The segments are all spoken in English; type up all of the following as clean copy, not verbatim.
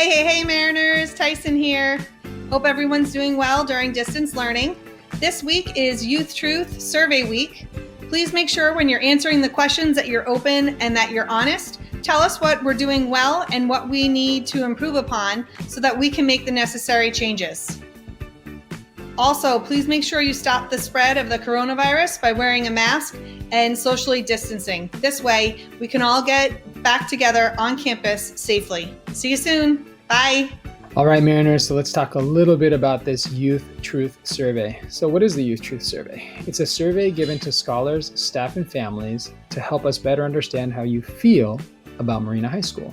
Hey, Mariners, Tyson here. Hope everyone's doing well during distance learning. This week is YouthTruth Survey Week. Please make sure when you're answering the questions that you're open and that you're honest. Tell us what we're doing well and what we need to improve upon so that we can make the necessary changes. Also, please make sure you stop the spread of the coronavirus by wearing a mask and socially distancing. This way, we can all get back together on campus safely. See you soon. Bye. All right, Mariners, so let's talk a little bit about this YouthTruth survey. So what is the YouthTruth survey? It's a survey given to scholars, staff, and families to help us better understand how you feel about Marina High School.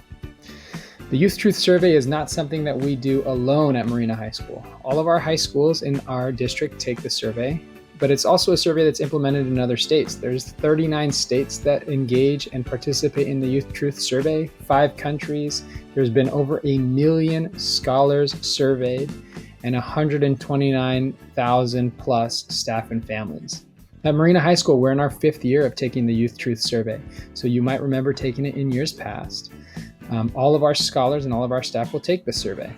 The YouthTruth survey is not something that we do alone at Marina High School. All of our high schools in our district take the survey, but it's also a survey that's implemented in other states. There's 39 states that engage and participate in the YouthTruth survey, 5 countries. There's been over 1 million scholars surveyed and 129,000 plus staff and families. At Marina High School, we're in our 5th year of taking the YouthTruth survey. So you might remember taking it in years past. All of our scholars and all of our staff will take this survey.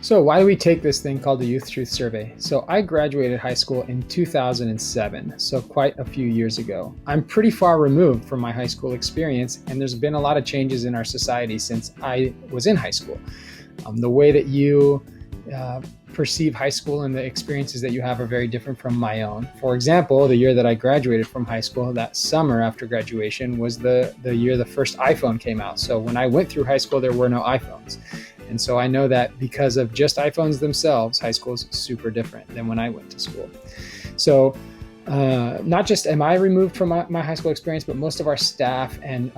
So why do we take this thing called the YouthTruth survey? So I graduated high school in 2007, so quite a few years ago. I'm pretty far removed from my high school experience, and there's been a lot of changes in our society since I was in high school. The way that you perceive high school and the experiences that you have are very different from my own. For example, the year that I graduated from high school, that summer after graduation was the year the first iPhone came out. So when I went through high school, there were no iPhones. And so I know that because of just iPhones themselves, high school is super different than when I went to school. So not just am I removed from my high school experience, but most of our staff and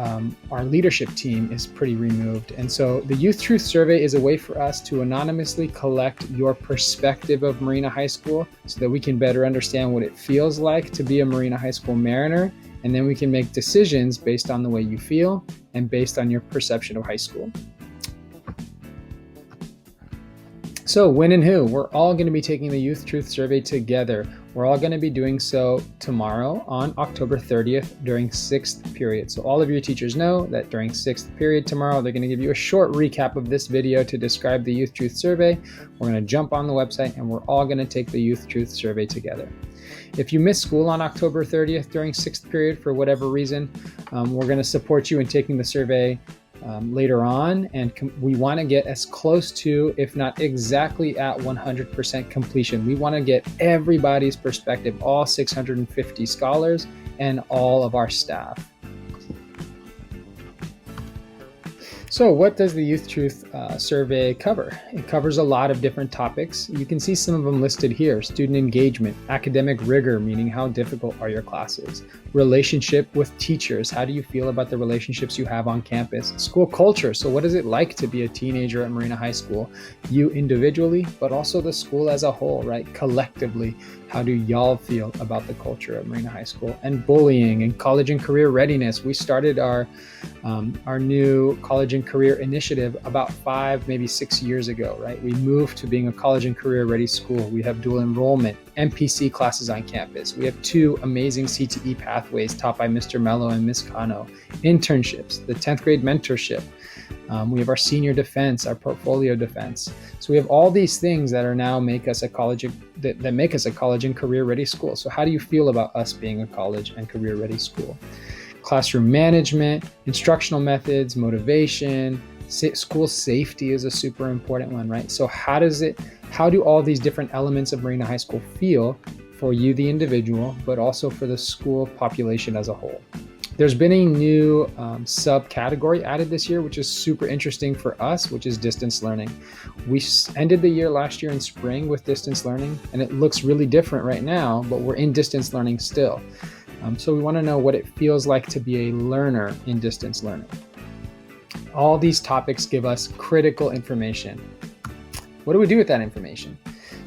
our leadership team is pretty removed. And so the YouthTruth survey is a way for us to anonymously collect your perspective of Marina High School so that we can better understand what it feels like to be a Marina High School Mariner. And then we can make decisions based on the way you feel and based on your perception of high school. So when and who? We're all going to be taking the YouthTruth survey together. We're all going to be doing so tomorrow on October 30th during 6th period. So all of your teachers know that during 6th period tomorrow, they're going to give you a short recap of this video to describe the YouthTruth survey. We're going to jump on the website and we're all going to take the YouthTruth survey together. If you miss school on October 30th during 6th period for whatever reason, we're going to support you in taking the survey later on, and we want to get as close to, if not exactly at 100% completion. We want to get everybody's perspective, all 650 scholars and all of our staff. So what does the YouthTruth survey cover? It covers a lot of different topics. You can see some of them listed here. Student engagement, academic rigor, meaning how difficult are your classes, relationship with teachers, how do you feel about the relationships you have on campus, school culture, so what is it like to be a teenager at Marina High School, you individually, but also the school as a whole, right? Collectively, how do y'all feel about the culture at Marina High School? And bullying and college and career readiness. We started our new college and career initiative about 5, maybe 6 years ago, right? We moved to being a college and career ready school. We have dual enrollment, MPC classes on campus. We have 2 amazing CTE pathways taught by Mr. Mello and Ms. Cano, internships, the 10th grade mentorship. We have our senior defense, our portfolio defense. So we have all these things that are now make us a college that make us a college and career ready school. So how do you feel about us being a college and career ready school? Classroom management, instructional methods, motivation, school safety is a super important one, right? So how do all these different elements of Marina High School feel for you, the individual, but also for the school population as a whole? There's been a new subcategory added this year, which is super interesting for us, which is distance learning. We ended the year last year in spring with distance learning, and it looks really different right now, but we're in distance learning still. So we want to know what it feels like to be a learner in distance learning. All these topics give us critical information. What do we do with that information?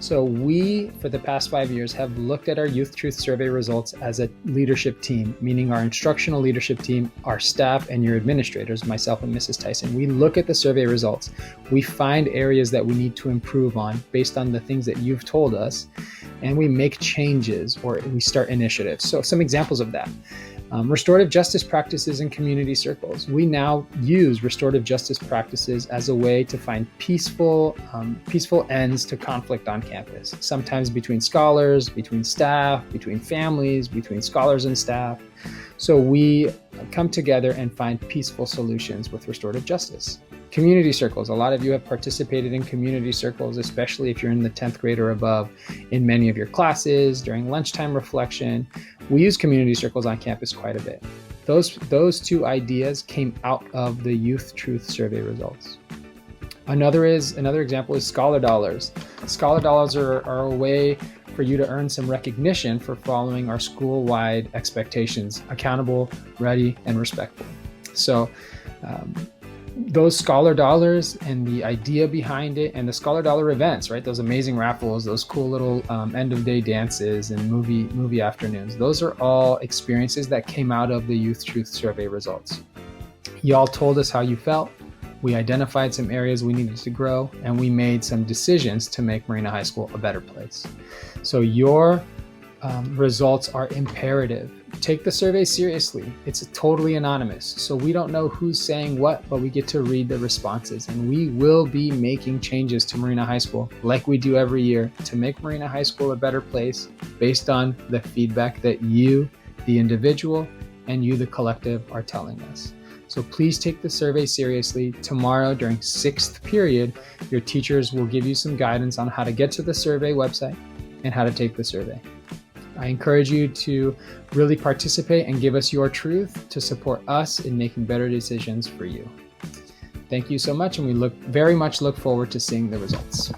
So we, for the past 5 years, have looked at our YouthTruth survey results as a leadership team, meaning our instructional leadership team, our staff, and your administrators, myself and Mrs. Tyson. We look at the survey results. We find areas that we need to improve on based on the things that you've told us, and we make changes or we start initiatives. So some examples of that. Restorative justice practices in community circles. We now use restorative justice practices as a way to find peaceful ends to conflict on campus, sometimes between scholars, between staff, between families, between scholars and staff. So we come together and find peaceful solutions with restorative justice. Community circles. A lot of you have participated in community circles, especially if you're in the 10th grade or above, in many of your classes, during lunchtime reflection. We use community circles on campus quite a bit. Those two ideas came out of the YouthTruth survey results. Another example is scholar dollars. Scholar dollars are a way for you to earn some recognition for following our school-wide expectations: accountable, ready, and respectful. So those scholar dollars and the idea behind it, and the scholar dollar events, right? Those amazing raffles, those cool little end of day dances and movie afternoons. Those are all experiences that came out of the YouthTruth survey results. Y'all told us how you felt. We identified some areas we needed to grow, and we made some decisions to make Marina High School a better place. So your results are imperative. Take the survey seriously. It's totally anonymous, so we don't know who's saying what, but we get to read the responses, and we will be making changes to Marina High School like we do every year to make Marina High School a better place based on the feedback that you, the individual, and you, the collective, are telling us. So please take the survey seriously. Tomorrow during 6th period, your teachers will give you some guidance on how to get to the survey website and how to take the survey. I encourage you to really participate and give us your truth to support us in making better decisions for you. Thank you so much, and we very much look forward to seeing the results.